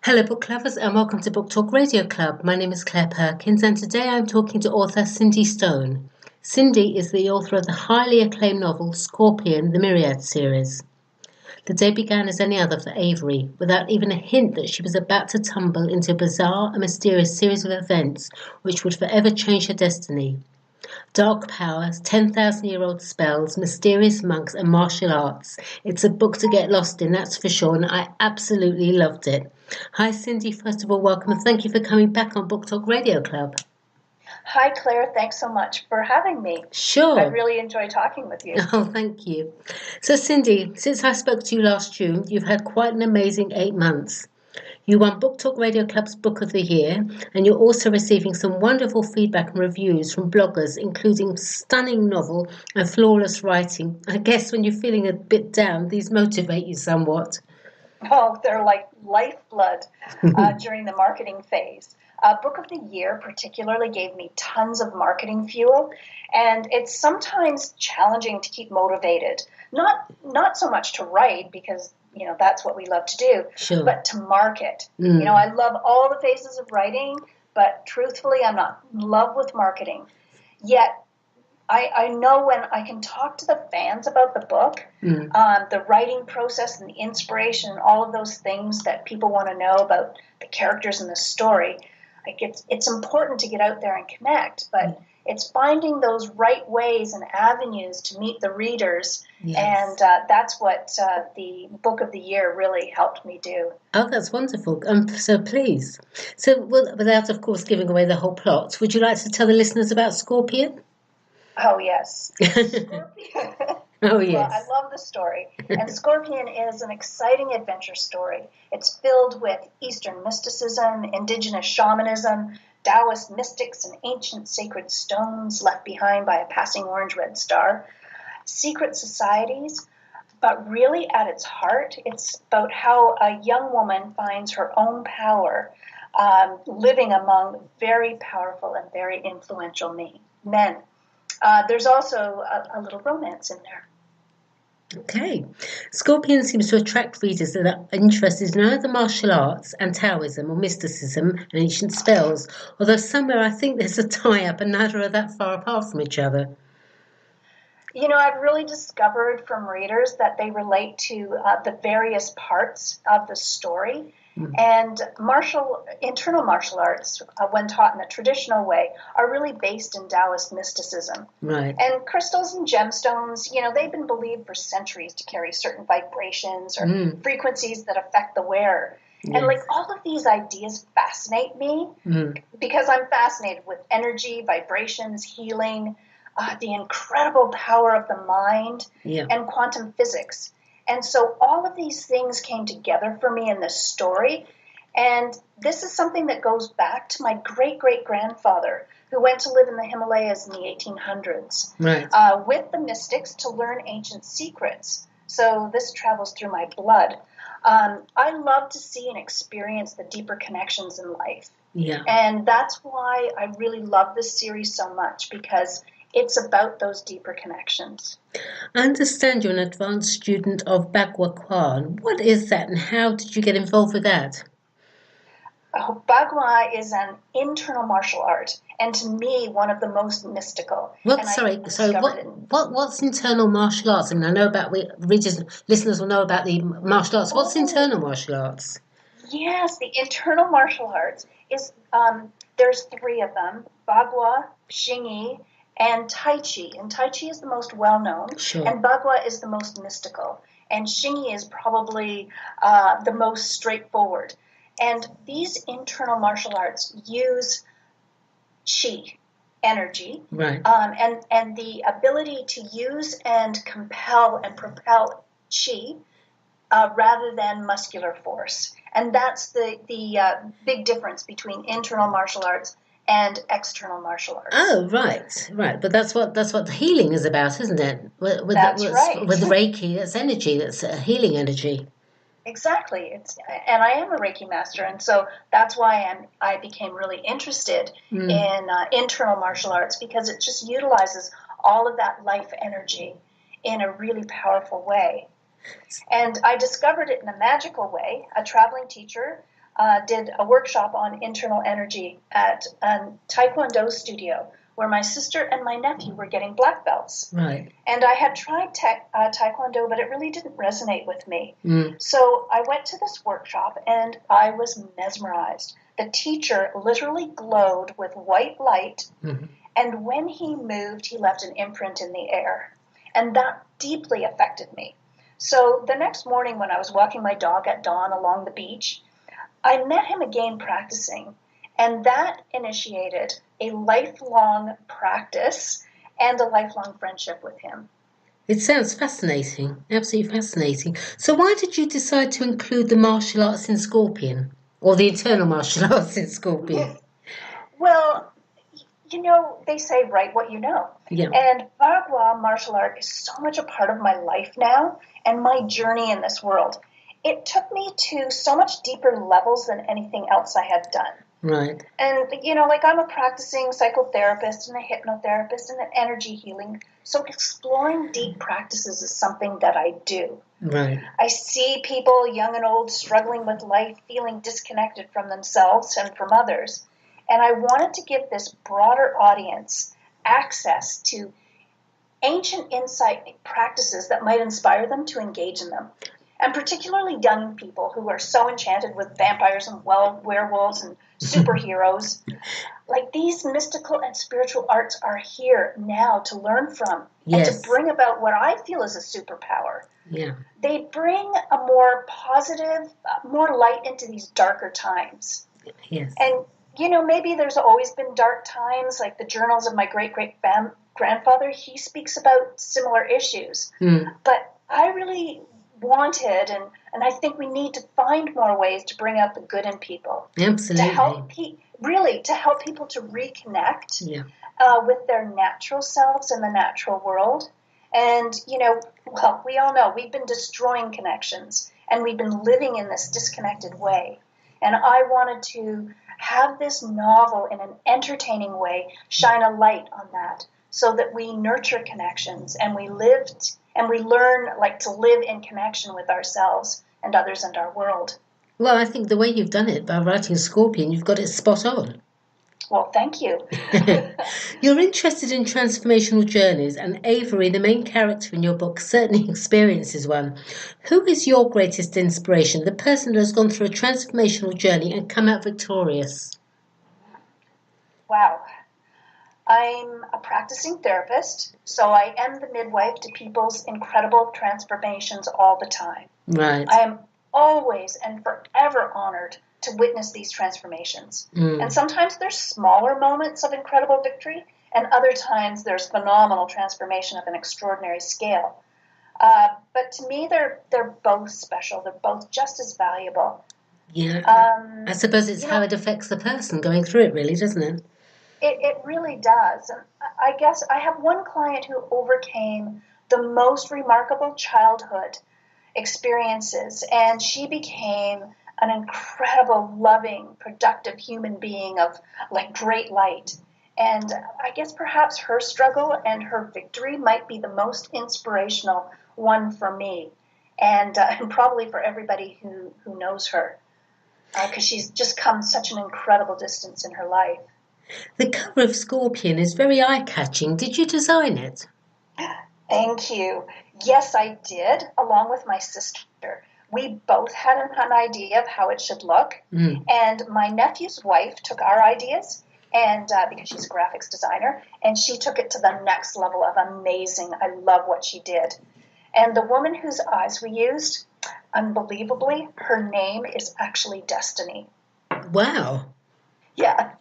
Hello, book lovers, and welcome to Book Talk Radio Club. My name is Claire Perkins, and today I'm talking to author Cindy Stone. Cindy is the author of the highly acclaimed novel Scorpion, the Myriad series. The day began as any other for Avery, without even a hint that she was about to tumble into a bizarre and mysterious series of events which would forever change her destiny. Dark powers, 10,000-year-old spells, mysterious monks, and martial arts. It's a book to get lost in, that's for sure, and I absolutely loved it. Hi, Cindy. First of all, welcome, and thank you for coming back on Book Talk Radio Club. Hi, Claire. Thanks so much for having me. Sure. I really enjoy talking with you. Oh, thank you. So, Cindy, since I spoke to you last June, you've had quite an amazing 8 months. You won Book Talk Radio Club's Book of the Year, and you're also receiving some wonderful feedback and reviews from bloggers, including stunning novel and flawless writing. I guess when you're feeling a bit down, these motivate you somewhat. Oh, they're like lifeblood during the marketing phase. Book of the Year particularly gave me tons of marketing fuel, and it's sometimes challenging to keep motivated. Not so much to write, because that's what we love to do, Sure. But to market. I love all the phases of writing, but truthfully, I'm not in love with marketing. Yet, I know when I can talk to the fans about the book, the writing process and the inspiration and all of those things that people want to know about the characters and the story. It's important to get out there and connect, but it's finding those right ways and avenues to meet the readers, and that's what the Book of the Year really helped me do. Oh, that's wonderful. So please. So, without, of course, giving away the whole plot, would you like to tell the listeners about Scorpion? Oh, yes. Scorpion. Oh, yes. Well, I love the story. And Scorpion is an exciting adventure story. It's filled with Eastern mysticism, indigenous shamanism, Taoist mystics, and ancient sacred stones left behind by a passing orange-red star, secret societies. But really, at its heart, it's about how a young woman finds her own power living among very powerful and very influential men. There's also a little romance in there. Okay. Scorpion seems to attract readers that are interested in either martial arts and Taoism or mysticism and ancient spells, although somewhere I think there's a tie-up and neither are that far apart from each other. I've really discovered from readers that they relate to the various parts of the story. And internal martial arts, when taught in a traditional way, are really based in Taoist mysticism. Right. And crystals and gemstones, they've been believed for centuries to carry certain vibrations or frequencies that affect the wearer. Yes. And all of these ideas fascinate me because I'm fascinated with energy, vibrations, healing, the incredible power of the mind, and quantum physics. And so all of these things came together for me in this story. And this is something that goes back to my great-great-grandfather, who went to live in the Himalayas in the 1800s with the mystics to learn ancient secrets. So this travels through my blood. I love to see and experience the deeper connections in life. Yeah. And that's why I really love this series so much, because it's about those deeper connections. I understand you're an advanced student of Bagua Kwan. What is that, and how did you get involved with that? Bagua is an internal martial art, and to me, one of the most mystical. What's internal martial arts? I mean, I know about listeners will know about the martial arts. What's internal martial arts? Yes, the internal martial arts is there's 3 of them: Bagua, Xingyi, and Tai Chi. And Tai Chi is the most well-known, sure. And Bagua is the most mystical. And Xingyi is probably the most straightforward. And these internal martial arts use qi, energy, right. And the ability to use and compel and propel qi rather than muscular force. And that's the big difference between internal martial arts and external martial arts. Oh, right. But that's what healing is about, isn't it? That's right. With Reiki, that's energy. That's healing energy. Exactly. And I am a Reiki master, and so that's why I became really interested in internal martial arts, because it just utilizes all of that life energy in a really powerful way. And I discovered it in a magical way. A traveling teacher did a workshop on internal energy at a Taekwondo studio where my sister and my nephew were getting black belts. Right. And I had tried Taekwondo, but it really didn't resonate with me. So I went to this workshop, and I was mesmerized. The teacher literally glowed with white light, and when he moved, he left an imprint in the air. And that deeply affected me. So the next morning when I was walking my dog at dawn along the beach, I met him again practicing, and that initiated a lifelong practice and a lifelong friendship with him. It sounds fascinating, absolutely fascinating. So why did you decide to include the martial arts in Scorpion, or the internal martial arts in Scorpion? Well, they say write what you know. Yeah. And Bagua martial art is so much a part of my life now and my journey in this world. It took me to so much deeper levels than anything else I had done. Right. And, I'm a practicing psychotherapist and a hypnotherapist and an energy healing. So exploring deep practices is something that I do. Right. I see people, young and old, struggling with life, feeling disconnected from themselves and from others. And I wanted to give this broader audience access to ancient insight practices that might inspire them to engage in them. And particularly young people who are so enchanted with vampires and werewolves and superheroes. Like, these mystical and spiritual arts are here now to learn from. Yes. And to bring about what I feel is a superpower. Yeah. They bring a more positive, more light into these darker times. Yes. And, maybe there's always been dark times, like the journals of my great-great-grandfather. He speaks about similar issues. But I really wanted, and I think we need to find more ways to bring out the good in people. Absolutely. To help people to reconnect with their natural selves in the natural world. And, we all know we've been destroying connections, and we've been living in this disconnected way. And I wanted to have this novel in an entertaining way shine a light on that, so that we nurture connections and we learn to live in connection with ourselves and others and our world. Well, I think the way you've done it by writing Scorpion, you've got it spot on. Well, thank you. You're interested in transformational journeys, and Avery, the main character in your book, certainly experiences one. Who is your greatest inspiration, the person that has gone through a transformational journey and come out victorious? Wow. I'm a practicing therapist, so I am the midwife to people's incredible transformations all the time. Right. I am always and forever honored to witness these transformations. And sometimes there's smaller moments of incredible victory, and other times there's phenomenal transformation of an extraordinary scale. But to me, they're both special. They're both just as valuable. Yeah. I suppose it's how it affects the person going through it, really, doesn't it? It really does. And I guess I have one client who overcame the most remarkable childhood experiences, and she became an incredible, loving, productive human being of great light. And I guess perhaps her struggle and her victory might be the most inspirational one for me, and probably for everybody who knows her, because she's just come such an incredible distance in her life. The cover of Scorpion is very eye-catching. Did you design it? Thank you. Yes, I did, along with my sister. We both had an idea of how it should look, and my nephew's wife took our ideas, and because she's a graphics designer, and she took it to the next level of amazing. I love what she did. And the woman whose eyes we used, unbelievably, her name is actually Destiny. Wow. Yeah.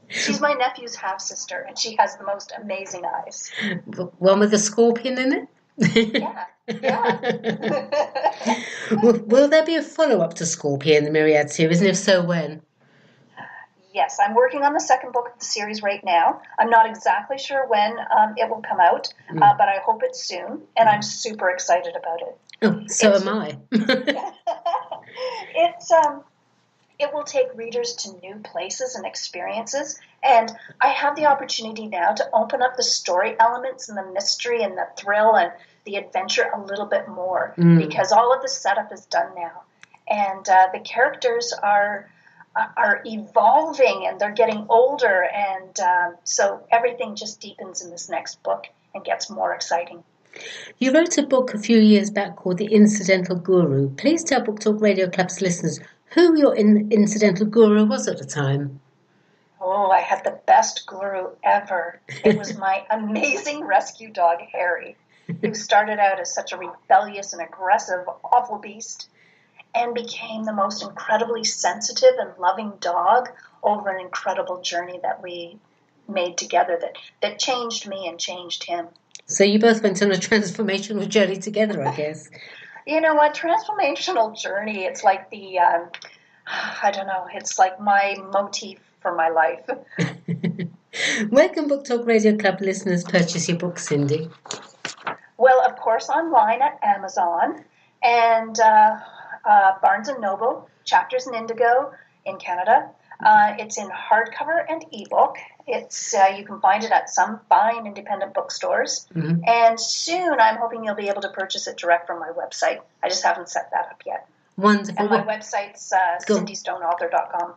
She's my nephew's half-sister, and she has the most amazing eyes. One with a scorpion in it? Yeah. Will there be a follow-up to Scorpion, the Myriad series, and if so, when? Yes, I'm working on the second book of the series right now. I'm not exactly sure when it will come out, but I hope it's soon, and I'm super excited about it. Oh, so am I. It will take readers to new places and experiences, and I have the opportunity now to open up the story elements and the mystery and the thrill and the adventure a little bit more, because all of the setup is done now. and the characters are evolving, and they're getting older, and so everything just deepens in this next book and gets more exciting. You wrote a book a few years back called The Incidental Guru. Please tell Book Talk Radio Club's listeners who your incidental guru was at the time. Oh, I had the best guru ever. It was my amazing rescue dog, Harry, who started out as such a rebellious and aggressive, awful beast and became the most incredibly sensitive and loving dog over an incredible journey that we made together that changed me and changed him. So you both went on a transformational journey together, I guess. You know what? Transformational journey, it's like the, I don't know, it's like my motif for my life. Where can Book Talk Radio Club listeners purchase your book, Cindy? Well, of course, online at Amazon and Barnes & Noble, Chapters in Indigo in Canada. It's in hardcover and ebook. It's you can find it at some fine independent bookstores. Mm-hmm. And soon I'm hoping you'll be able to purchase it direct from my website. I just haven't set that up yet. Wonderful. And my website's cindystoneauthor.com.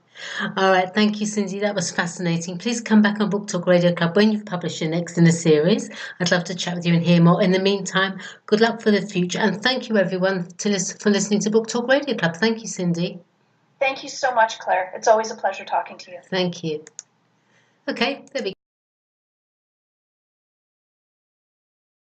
All right. Thank you, Cindy. That was fascinating. Please come back on Book Talk Radio Club when you've published your next in the series. I'd love to chat with you and hear more. In the meantime, good luck for the future. And thank you, everyone, for listening to Book Talk Radio Club. Thank you, Cindy. Thank you so much, Claire. It's always a pleasure talking to you. Thank you. Okay, there we go.